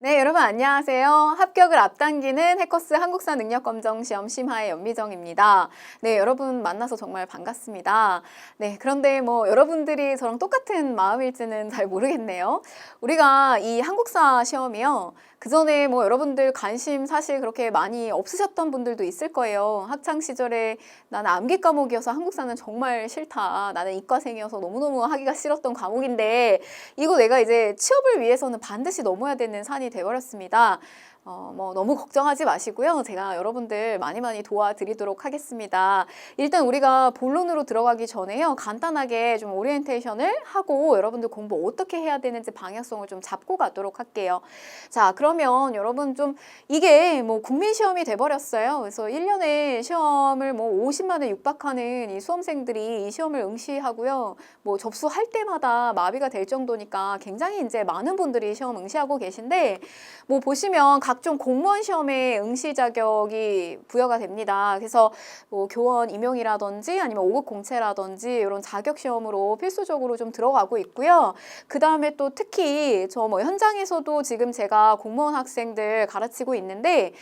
네, 여러분 안녕하세요. 합격을 앞당기는 해커스 한국사 능력검정시험 심화의 연미정입니다. 네, 여러분 만나서 정말 반갑습니다. 네, 그런데 뭐 여러분들이 저랑 똑같은 마음일지는 잘 모르겠네요. 우리가 이 한국사 시험이요. 그전에 뭐 여러분들 관심 사실 그렇게 많이 없으셨던 분들도 있을 거예요. 학창 시절에 나는 암기 과목이어서 한국사는 정말 싫다. 나는 이과생이어서 너무너무 하기가 싫었던 과목인데 이거 내가 이제 취업을 위해서는 반드시 넘어야 되는 산이 돼버렸습니다. 뭐 너무 걱정하지 마시고요. 제가 여러분들 많이 도와드리도록 하겠습니다. 일단 우리가 본론으로 들어가기 전에요. 간단하게 좀 오리엔테이션을 하고 여러분들 공부 어떻게 해야 되는지 방향성을 좀 잡고 가도록 할게요. 자, 그러면 여러분 좀 이게 뭐 국민시험이 돼버렸어요. 그래서 1년에 시험을 뭐 50만에 육박하는 이 수험생들이 이 시험을 응시하고요. 뭐 접수할 때마다 마비가 될 정도니까 굉장히 이제 많은 분들이 시험 응시하고 계신데 뭐 보시면 각종 공무원 시험에 응시 자격이 부여가 됩니다. 그래서 뭐 교원 임용이라든지 아니면 5급 공채라든지 이런 자격 시험으로 필수적으로 좀 들어가고 있고요. 그 다음에 또 특히 저 뭐 현장에서도 지금 제가 공무원 학생들 가르치고 있는데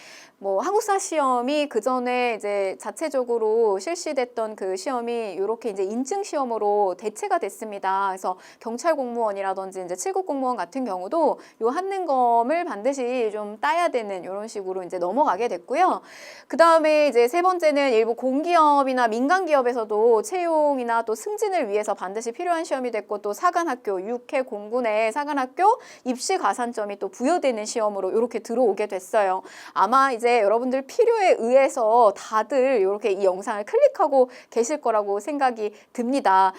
뭐 한국사 시험이 그 전에 이제 자체적으로 실시됐던 그 시험이 이렇게 이제 인증 시험으로 대체가 됐습니다. 그래서 경찰 공무원이라든지 이제 7급 공무원 같은 경우도 요 한능검을 반드시 좀 따야 되는 이런 식으로 이제 넘어가게 됐고요. 그 다음에 이제 세 번째는 일부 공기업이나 민간 기업에서도 채용이나 또 승진을 위해서 반드시 필요한 시험이 됐고 또 사관학교, 육해 공군의 사관학교 입시 가산점이 또 부여되는 시험으로 이렇게 들어오게 됐어요. 아마 이제 여러분들 필요에 의해서 다들 이렇게 이 영상을 클릭하고 계실 거라고 생각이 듭니다.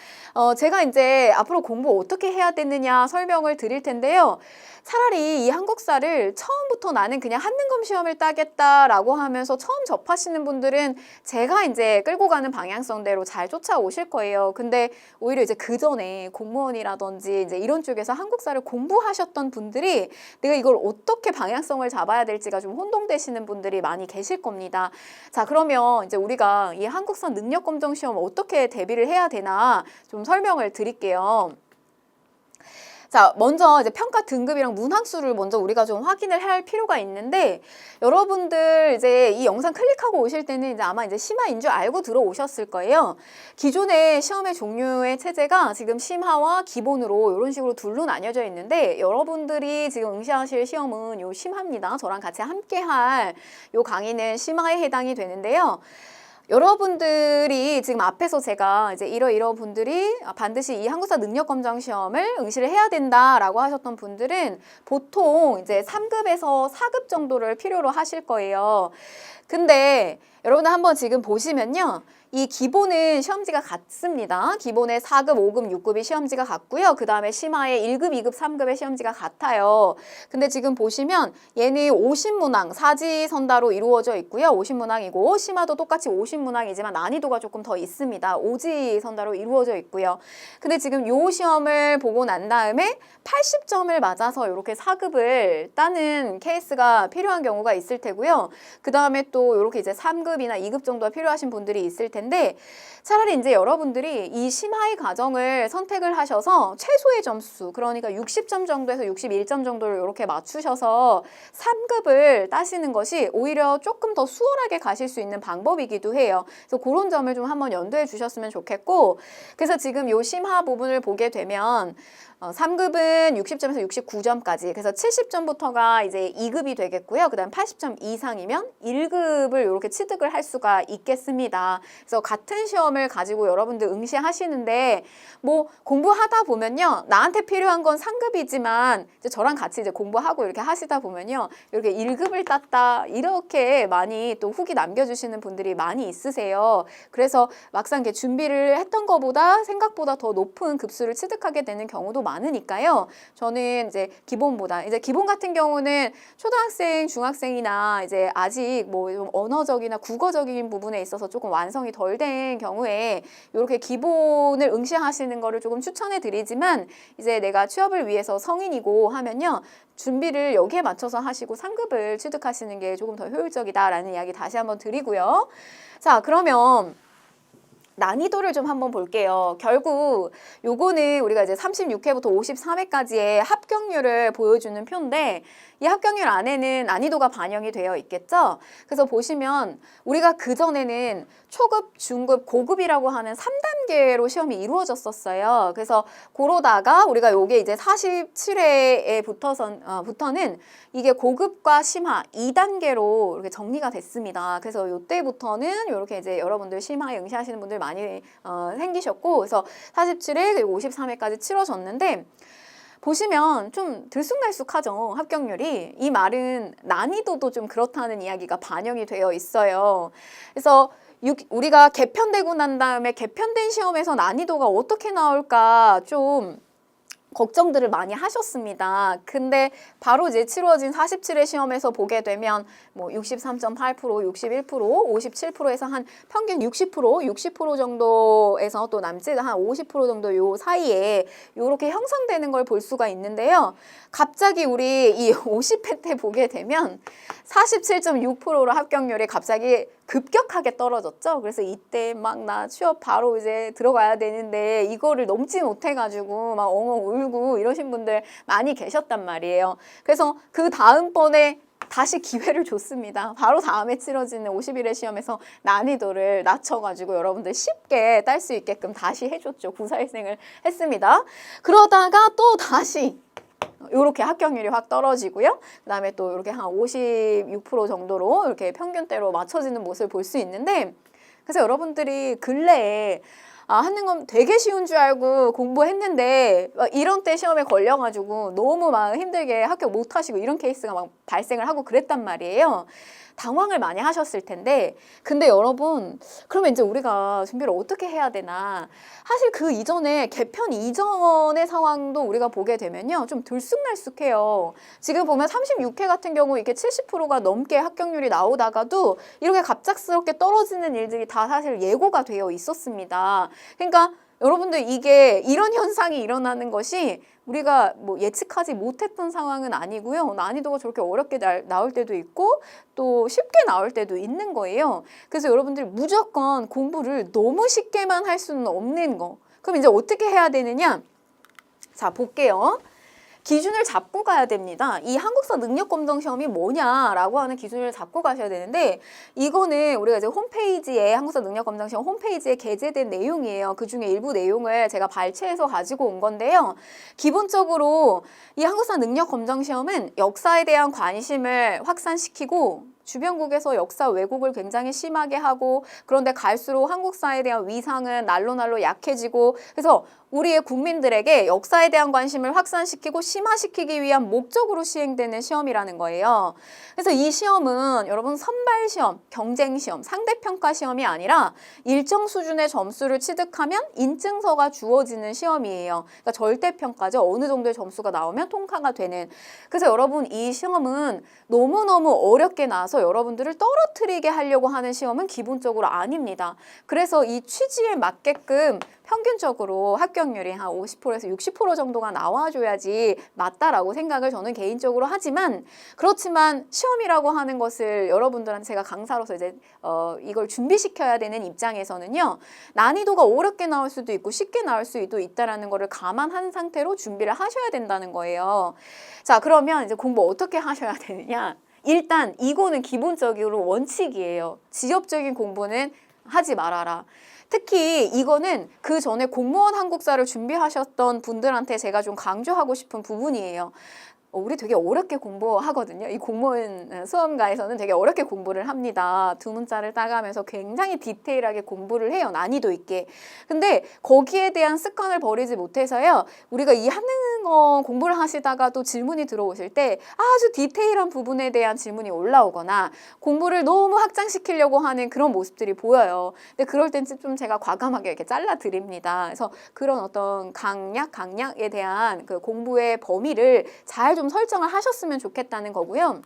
제가 이제 앞으로 공부 어떻게 해야 되느냐 설명을 드릴 텐데요. 차라리 이 한국사를 처음부터 나는 그냥 한능검 시험을 따겠다라고 하면서 처음 접하시는 분들은 제가 이제 끌고 가는 방향성대로 잘 쫓아오실 거예요. 근데 오히려 이제 그 전에 공무원이라든지 이제 이런 쪽에서 한국사를 공부하셨던 분들이 내가 이걸 어떻게 방향성을 잡아야 될지가 좀 혼동되시는 분들이 많이 계실 겁니다. 자, 그러면 이제 우리가 이 한국사 능력검정 시험 어떻게 대비를 해야 되나 좀 설명을 드릴게요. 자, 먼저 이제 평가 등급이랑 문항수를 먼저 우리가 좀 확인을 할 필요가 있는데 여러분들 이제 이 영상 클릭하고 오실 때는 이제 아마 이제 심화인 줄 알고 들어오셨을 거예요. 기존의 시험의 종류의 체제가 지금 심화와 기본으로 이런 식으로 둘로 나뉘어져 있는데 여러분들이 지금 응시하실 시험은 요 심화입니다. 저랑 같이 함께 할 요 강의는 심화에 해당이 되는데요. 여러분들이 지금 앞에서 제가 이제 이러 분들이 반드시 이 한국사 능력검정 시험을 응시를 해야 된다라고 하셨던 분들은 보통 이제 3급에서 4급 정도를 필요로 하실 거예요. 근데 여러분들 한번 지금 보시면요. 이 기본은 시험지가 같습니다. 기본에 4급, 5급, 6급이 시험지가 같고요. 그 다음에 심화에 1급, 2급, 3급의 시험지가 같아요. 근데 지금 보시면 얘는 50문항, 사지선다로 이루어져 있고요. 50문항이고 심화도 똑같이 50문항이지만 난이도가 조금 더 있습니다. 오지선다로 이루어져 있고요. 근데 지금 요 시험을 보고 난 다음에 80점을 맞아서 이렇게 4급을 따는 케이스가 필요한 경우가 있을 테고요. 그 다음에 또 이렇게 이제 3급이나 2급 정도가 필요하신 분들이 있을 텐데 차라리 이제 여러분들이 이 심화의 과정을 선택을 하셔서 최소의 점수, 그러니까 60점 정도에서 61점 정도를 이렇게 맞추셔서 3급을 따시는 것이 오히려 조금 더 수월하게 가실 수 있는 방법이기도 해요. 그래서 그런 점을 좀 한번 염두해 주셨으면 좋겠고, 그래서 지금 요 심화 부분을 보게 되면 3급은 60점에서 69점까지, 그래서 70점부터가 이제 2급이 되겠고요. 그 다음 80점 이상이면 1급을 이렇게 취득을 할 수가 있겠습니다. 그래서 같은 시험을 가지고 여러분들 응시하시는데 뭐 공부하다 보면요. 나한테 필요한 건 3급이지만 이제 저랑 같이 이제 공부하고 이렇게 하시다 보면요. 이렇게 1급을 땄다 이렇게 많이 또 후기 남겨주시는 분들이 많이 있으세요. 그래서 막상 이렇게 준비를 했던 것보다 생각보다 더 높은 급수를 취득하게 되는 경우도 많으니까요. 저는 이제 기본보다 이제 기본 같은 경우는 초등학생, 중학생이나 이제 아직 뭐 좀 언어적이나 국어적인 부분에 있어서 조금 완성이 덜 된 경우에 이렇게 기본을 응시하시는 거를 조금 추천해 드리지만 이제 내가 취업을 위해서 성인이고 하면요. 준비를 여기에 맞춰서 하시고 3급을 취득하시는 게 조금 더 효율적이다라는 이야기 다시 한번 드리고요. 자, 그러면 난이도를 좀 한번 볼게요. 결국 요거는 우리가 이제 36회부터 53회까지의 합격률을 보여주는 표인데 이 합격률 안에는 난이도가 반영이 되어 있겠죠? 그래서 보시면 우리가 그전에는 초급, 중급, 고급이라고 하는 3단계로 시험이 이루어졌었어요. 그래서 그러다가 우리가 요게 이제 47회에 부터는 이게 고급과 심화 2단계로 이렇게 정리가 됐습니다. 그래서 요때부터는 이렇게 이제 여러분들 심화에 응시하시는 분들 많이 생기셨고 그래서 47회 그리고 53회까지 치러졌는데 보시면 좀 들쑥날쑥하죠, 합격률이. 이 말은 난이도도 좀 그렇다는 이야기가 반영이 되어 있어요. 그래서 우리가 개편되고 난 다음에 개편된 시험에서 난이도가 어떻게 나올까 좀 걱정들을 많이 하셨습니다. 근데 바로 이제 치러진 47회 시험에서 보게 되면 뭐 63.8%, 61%, 57%에서 한 평균 60% 정도에서 또 남짓 한 50% 정도 요 사이에 요렇게 형성되는 걸 볼 수가 있는데요. 갑자기 우리 이 50회 때 보게 되면 47.6%로 합격률이 갑자기 급격하게 떨어졌죠. 그래서 이때 막 나 취업 바로 이제 들어가야 되는데 이거를 넘지 못해가지고 막 엉엉 울고 이러신 분들 많이 계셨단 말이에요. 그래서 그 다음번에 다시 기회를 줬습니다. 바로 다음에 치러지는 51회 시험에서 난이도를 낮춰가지고 여러분들 쉽게 딸 수 있게끔 다시 해줬죠. 구사일생을 했습니다. 그러다가 또 다시 요렇게 합격률이 확 떨어지고요. 그 다음에 또 이렇게 한 56% 정도로 이렇게 평균대로 맞춰지는 모습을 볼 수 있는데 그래서 여러분들이 근래에 하는 건 되게 쉬운 줄 알고 공부했는데 이런 때 시험에 걸려가지고 너무 막 힘들게 합격 못하시고 이런 케이스가 막 발생을 하고 그랬단 말이에요. 당황을 많이 하셨을 텐데 근데 여러분 그러면 이제 우리가 준비를 어떻게 해야 되나 사실 그 이전에 개편 이전의 상황도 우리가 보게 되면요 좀 들쑥날쑥해요. 지금 보면 36회 같은 경우 이렇게 70%가 넘게 합격률이 나오다가도 이렇게 갑작스럽게 떨어지는 일들이 다 사실 예고가 되어 있었습니다. 그러니까 여러분들 이게 이런 현상이 일어나는 것이 우리가 뭐 예측하지 못했던 상황은 아니고요. 난이도가 저렇게 어렵게 나올 때도 있고 또 쉽게 나올 때도 있는 거예요. 그래서 여러분들이 무조건 공부를 너무 쉽게만 할 수는 없는 거. 그럼 이제 어떻게 해야 되느냐? 자, 볼게요. 기준을 잡고 가야 됩니다. 이 한국사 능력검정 시험이 뭐냐라고 하는 기준을 잡고 가셔야 되는데 이거는 우리가 이제 홈페이지에 한국사 능력검정 시험 홈페이지에 게재된 내용이에요. 그 중에 일부 내용을 제가 발췌해서 가지고 온 건데요. 기본적으로 이 한국사 능력검정 시험은 역사에 대한 관심을 확산시키고 주변국에서 역사 왜곡을 굉장히 심하게 하고 그런데 갈수록 한국사에 대한 위상은 날로 약해지고 그래서 우리의 국민들에게 역사에 대한 관심을 확산시키고 심화시키기 위한 목적으로 시행되는 시험이라는 거예요. 그래서 이 시험은 여러분 선발시험, 경쟁시험, 상대평가 시험이 아니라 일정 수준의 점수를 취득하면 인증서가 주어지는 시험이에요. 그러니까 절대평가죠. 어느 정도의 점수가 나오면 통과가 되는. 그래서 여러분 이 시험은 너무너무 어렵게 나와서 여러분들을 떨어뜨리게 하려고 하는 시험은 기본적으로 아닙니다. 그래서 이 취지에 맞게끔 평균적으로 합격률이 한 50%에서 60% 정도가 나와줘야지 맞다라고 생각을 저는 개인적으로 하지만 그렇지만 시험이라고 하는 것을 여러분들한테 제가 강사로서 이제 이걸 준비시켜야 되는 입장에서는요 난이도가 어렵게 나올 수도 있고 쉽게 나올 수도 있다라는 거를 감안한 상태로 준비를 하셔야 된다는 거예요. 자, 그러면 이제 공부 어떻게 하셔야 되느냐? 일단 이거는 기본적으로 원칙이에요. 지엽적인 공부는 하지 말아라. 특히 이거는 그 전에 공무원 한국사를 준비하셨던 분들한테 제가 좀 강조하고 싶은 부분이에요. 우리 되게 어렵게 공부하거든요. 이 공무원 수험가에서는 되게 어렵게 공부를 합니다. 두 문자를 따가면서 굉장히 디테일하게 공부를 해요. 난이도 있게. 근데 거기에 대한 습관을 버리지 못해서요. 우리가 이 하는 거 공부를 하시다가 또 질문이 들어오실 때 아주 디테일한 부분에 대한 질문이 올라오거나 공부를 너무 확장시키려고 하는 그런 모습들이 보여요. 근데 그럴 땐 좀 제가 과감하게 이렇게 잘라드립니다. 그래서 그런 어떤 강약에 대한 그 공부의 범위를 잘 좀 설정을 하셨으면 좋겠다는 거고요.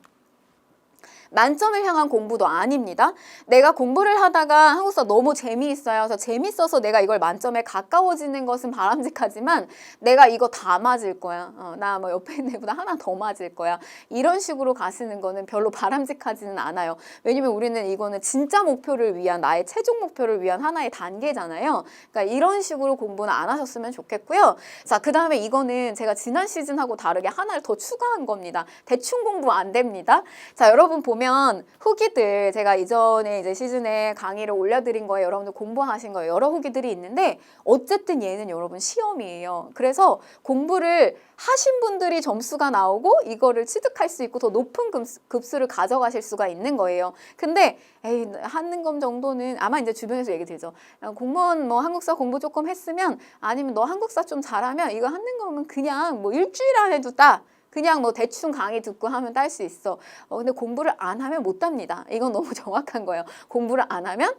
만점을 향한 공부도 아닙니다. 내가 공부를 하다가 한국사 너무 재미있어요. 그래서 재밌어서 내가 이걸 만점에 가까워지는 것은 바람직하지만 내가 이거 다 맞을 거야. 나 뭐 옆에 있는 애보다 하나 더 맞을 거야. 이런 식으로 가시는 거는 별로 바람직하지는 않아요. 왜냐면 우리는 이거는 진짜 목표를 위한 나의 최종 목표를 위한 하나의 단계잖아요. 그러니까 이런 식으로 공부는 안 하셨으면 좋겠고요. 자, 그 다음에 이거는 제가 지난 시즌하고 다르게 하나를 더 추가한 겁니다. 대충 공부 안 됩니다. 자, 여러분 보면 후기들 제가 이전에 이제 시즌에 강의를 올려드린 거에 여러분들 공부하신 거에 여러 후기들이 있는데 어쨌든 얘는 여러분 시험이에요. 그래서 공부를 하신 분들이 점수가 나오고 이거를 취득할 수 있고 더 높은 급수를 가져가실 수가 있는 거예요. 근데 에이, 하는 것 정도는 아마 이제 주변에서 얘기 들죠. 공무원 뭐 한국사 공부 조금 했으면 아니면 너 한국사 좀 잘하면 이거 하는 거면 그냥 뭐 일주일 안에도 따. 그냥 뭐 대충 강의 듣고 하면 딸 수 있어. 근데 공부를 안 하면 못 답니다. 이건 너무 정확한 거예요. 공부를 안 하면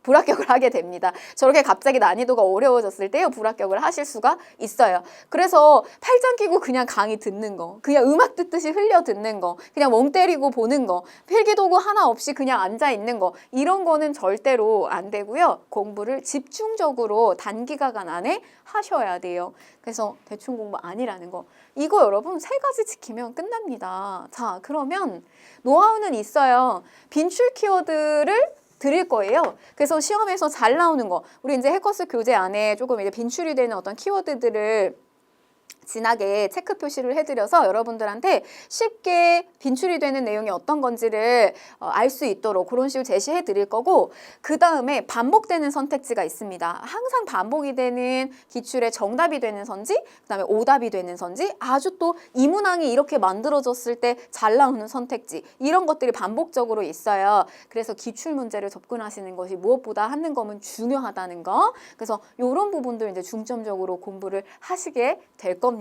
불합격을 하게 됩니다. 저렇게 갑자기 난이도가 어려워졌을 때요, 불합격을 하실 수가 있어요. 그래서 팔짱 끼고 그냥 강의 듣는 거, 그냥 음악 듣듯이 흘려 듣는 거, 그냥 멍 때리고 보는 거, 필기도구 하나 없이 그냥 앉아 있는 거, 이런 거는 절대로 안 되고요. 공부를 집중적으로 단기간 안에 하셔야 돼요. 그래서 대충 공부 아니라는 거. 이거 여러분 3가지 지키면 끝납니다. 자, 그러면 노하우는 있어요. 빈출 키워드를 드릴 거예요. 그래서 시험에서 잘 나오는 거, 우리 이제 해커스 교재 안에 조금 이제 빈출이 되는 어떤 키워드들을 진하게 체크 표시를 해드려서 여러분들한테 쉽게 빈출이 되는 내용이 어떤 건지를 알 수 있도록 그런 식으로 제시해 드릴 거고, 그 다음에 반복되는 선택지가 있습니다. 항상 반복이 되는 기출의 정답이 되는 선지, 그 다음에 오답이 되는 선지, 아주 또 이 문항이 이렇게 만들어졌을 때 잘 나오는 선택지, 이런 것들이 반복적으로 있어요. 그래서 기출 문제를 접근하시는 것이 무엇보다 하는 거면 중요하다는 거. 그래서 이런 부분들 이제 중점적으로 공부를 하시게 될 겁니다.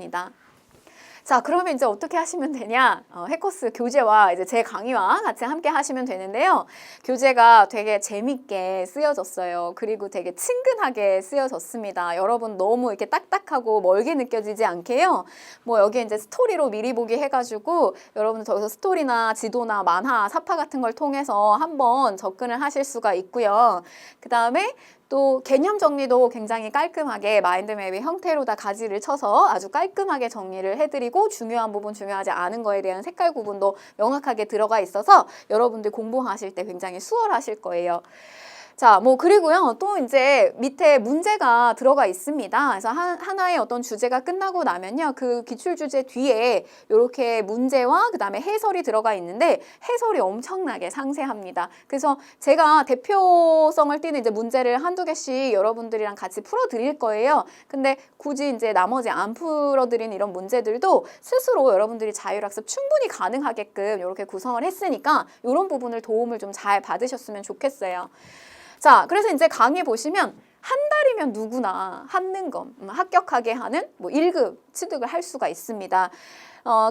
자, 그러면 이제 어떻게 하시면 되냐? 해커스 교재와 이제 제 강의와 같이 함께 하시면 되는데요. 교재가 되게 재밌게 쓰여졌어요. 그리고 되게 친근하게 쓰여졌습니다. 여러분 너무 이렇게 딱딱하고 멀게 느껴지지 않게요. 뭐 여기 이제 스토리로 미리 보기 해가지고 여러분들 저기서 스토리나 지도나 만화, 사파 같은 걸 통해서 한번 접근을 하실 수가 있고요. 그 다음에 또 개념 정리도 굉장히 깔끔하게 마인드맵의 형태로 다 가지를 쳐서 아주 깔끔하게 정리를 해드리고 중요한 부분, 중요하지 않은 거에 대한 색깔 구분도 명확하게 들어가 있어서 여러분들 공부하실 때 굉장히 수월하실 거예요. 자, 뭐 그리고요, 또 이제 밑에 문제가 들어가 있습니다. 그래서 하나의 어떤 주제가 끝나고 나면요, 그 기출 주제 뒤에 이렇게 문제와 그 다음에 해설이 들어가 있는데 해설이 엄청나게 상세합니다. 그래서 제가 대표성을 띠는 이제 문제를 한두 개씩 여러분들이랑 같이 풀어드릴 거예요. 근데 굳이 이제 나머지 안 풀어드린 이런 문제들도 스스로 여러분들이 자율학습 충분히 가능하게끔 이렇게 구성을 했으니까 이런 부분을 도움을 좀 잘 받으셨으면 좋겠어요. 자, 그래서 이제 강의 보시면 한 달이면 누구나 한능검 합격하게 하는 뭐 1급 취득을 할 수가 있습니다.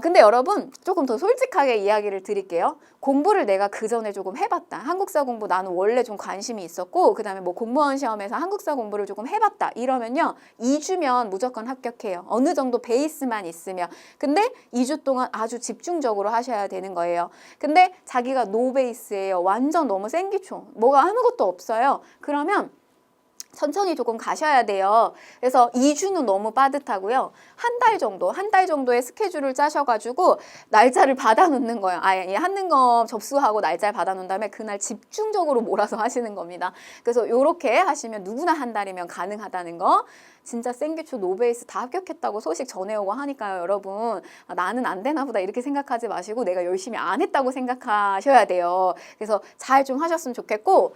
근데 여러분 조금 더 솔직하게 이야기를 드릴게요. 공부를 내가 그 전에 조금 해봤다. 한국사 공부 나는 원래 좀 관심이 있었고 그 다음에 뭐 공무원 시험에서 한국사 공부를 조금 해봤다. 이러면요 2주면 무조건 합격해요. 어느 정도 베이스만 있으면. 근데 2주 동안 아주 집중적으로 하셔야 되는 거예요. 근데 자기가 노 베이스예요. 완전 너무 생기총. 뭐가 아무것도 없어요. 그러면 천천히 조금 가셔야 돼요. 그래서 2주는 너무 빠듯하고요. 한 달 정도의 스케줄을 짜셔가지고 날짜를 받아놓는 거예요. 아예 한능검 접수하고 날짜를 받아놓은 다음에 그날 집중적으로 몰아서 하시는 겁니다. 그래서 이렇게 하시면 누구나 한 달이면 가능하다는 거. 진짜 생기초 노베이스 다 합격했다고 소식 전해오고 하니까요. 여러분 나는 안 되나 보다 이렇게 생각하지 마시고 내가 열심히 안 했다고 생각하셔야 돼요. 그래서 잘 좀 하셨으면 좋겠고,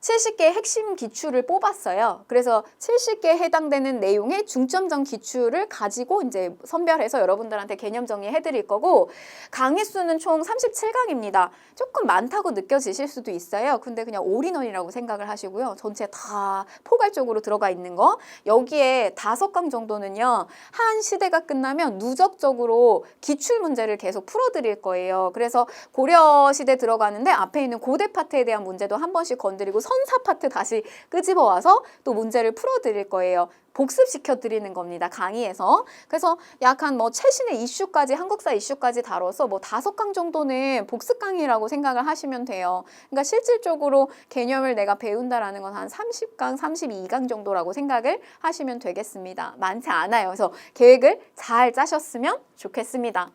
70개 핵심 기출을 뽑았어요. 그래서 70개에 해당되는 내용의 중점적 기출을 가지고 이제 선별해서 여러분들한테 개념 정리해 드릴 거고, 강의 수는 총 37강입니다. 조금 많다고 느껴지실 수도 있어요. 근데 그냥 올인원이라고 생각을 하시고요. 전체 다 포괄적으로 들어가 있는 거. 여기에 5강 정도는요. 한 시대가 끝나면 누적적으로 기출 문제를 계속 풀어 드릴 거예요. 그래서 고려 시대 들어가는데 앞에 있는 고대 파트에 대한 문제도 한 번씩 건드리고 선사 파트 다시 끄집어 와서 또 문제를 풀어 드릴 거예요. 복습시켜 드리는 겁니다. 강의에서. 그래서 약간 뭐 최신의 이슈까지 한국사 이슈까지 다뤄서 뭐 5강 정도는 복습 강의라고 생각을 하시면 돼요. 그러니까 실질적으로 개념을 내가 배운다라는 건 한 30강, 32강 정도라고 생각을 하시면 되겠습니다. 많지 않아요. 그래서 계획을 잘 짜셨으면 좋겠습니다.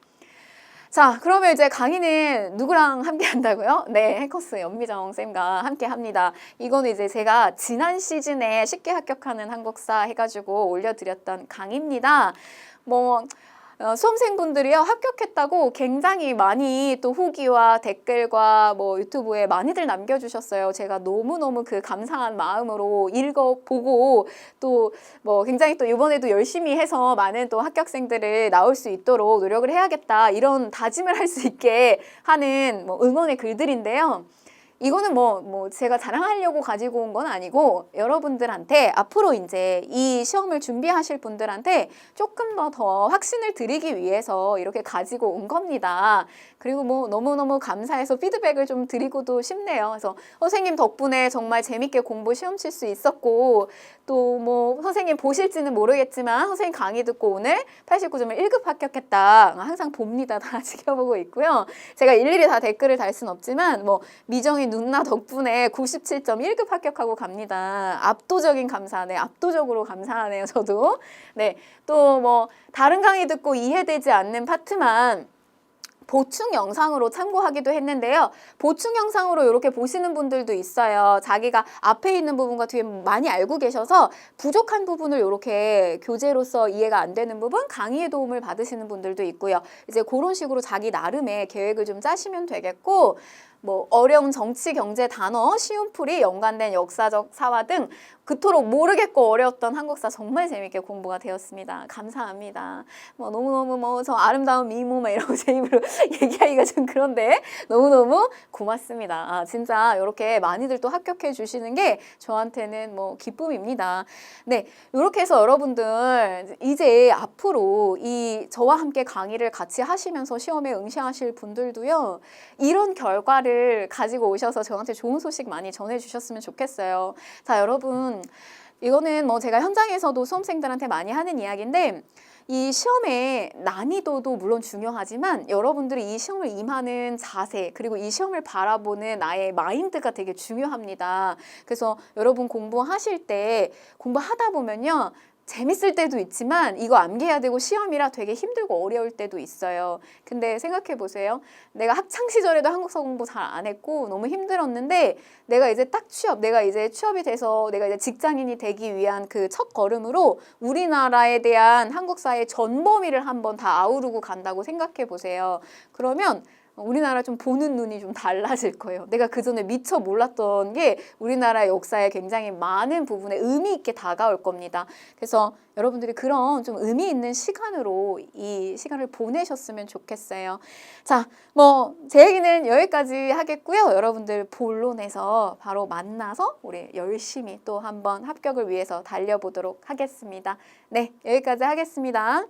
자, 그러면 이제 강의는 누구랑 함께 한다고요? 네, 해커스 연미정 쌤과 함께 합니다. 이거는 이제 제가 지난 시즌에 쉽게 합격하는 한국사 해가지고 올려드렸던 강의입니다. 뭐 수험생분들이요 합격했다고 굉장히 많이 또 후기와 댓글과 뭐 유튜브에 많이들 남겨주셨어요. 제가 너무너무 그 감사한 마음으로 읽어보고 또 뭐 굉장히 또 이번에도 열심히 해서 많은 또 합격생들을 나올 수 있도록 노력을 해야겠다 이런 다짐을 할 수 있게 하는 뭐 응원의 글들인데요. 이거는 뭐 제가 자랑하려고 가지고 온 건 아니고 여러분들한테 앞으로 이제 이 시험을 준비하실 분들한테 조금 더 확신을 드리기 위해서 이렇게 가지고 온 겁니다. 그리고 뭐 너무너무 감사해서 피드백을 좀 드리고도 싶네요. 그래서 선생님 덕분에 정말 재밌게 공부 시험 칠 수 있었고 또 뭐 선생님 보실지는 모르겠지만 선생님 강의 듣고 오늘 89점을 1급 합격했다. 항상 봅니다. 다 지켜보고 있고요. 제가 일일이 다 댓글을 달 순 없지만 뭐 미정이 누나 덕분에 97.1급 합격하고 갑니다. 압도적인 감사네. 압도적으로 감사하네요. 저도. 네. 또 뭐 다른 강의 듣고 이해되지 않는 파트만 보충 영상으로 참고하기도 했는데요. 보충 영상으로 이렇게 보시는 분들도 있어요. 자기가 앞에 있는 부분과 뒤에 많이 알고 계셔서 부족한 부분을 이렇게 교재로서 이해가 안 되는 부분 강의의 도움을 받으시는 분들도 있고요. 이제 그런 식으로 자기 나름의 계획을 좀 짜시면 되겠고 뭐 어려운 정치, 경제, 단어, 시움풀이, 연관된 역사적 사화 등 그토록 모르겠고 어려웠던 한국사 정말 재밌게 공부가 되었습니다. 감사합니다. 뭐 너무너무 뭐 저 아름다운 미모 막 이러고 제 입으로 얘기하기가 좀 그런데 너무너무 고맙습니다. 아, 진짜 이렇게 많이들 또 합격해 주시는 게 저한테는 뭐 기쁨입니다. 네, 이렇게 해서 여러분들 이제 앞으로 이 저와 함께 강의를 같이 하시면서 시험에 응시하실 분들도요. 이런 결과를 가지고 오셔서 저한테 좋은 소식 많이 전해주셨으면 좋겠어요. 자, 여러분 이거는 뭐 제가 현장에서도 수험생들한테 많이 하는 이야기인데 이 시험의 난이도도 물론 중요하지만 여러분들이 이 시험을 임하는 자세 그리고 이 시험을 바라보는 나의 마인드가 되게 중요합니다. 그래서 여러분 공부하실 때 공부하다 보면요. 재밌을 때도 있지만 이거 암기해야 되고 시험이라 되게 힘들고 어려울 때도 있어요. 근데 생각해 보세요. 내가 학창 시절에도 한국사 공부 잘 안 했고 너무 힘들었는데 내가 이제 딱 내가 이제 취업이 돼서 내가 이제 직장인이 되기 위한 그 첫 걸음으로 우리나라에 대한 한국사의 전범위를 한번 다 아우르고 간다고 생각해 보세요. 그러면 우리나라 좀 보는 눈이 좀 달라질 거예요. 내가 그전에 미처 몰랐던 게 우리나라의 역사에 굉장히 많은 부분에 의미 있게 다가올 겁니다. 그래서 여러분들이 그런 좀 의미 있는 시간으로 이 시간을 보내셨으면 좋겠어요. 자, 뭐 제 얘기는 여기까지 하겠고요. 여러분들 본론에서 바로 만나서 우리 열심히 또 한번 합격을 위해서 달려보도록 하겠습니다. 네, 여기까지 하겠습니다.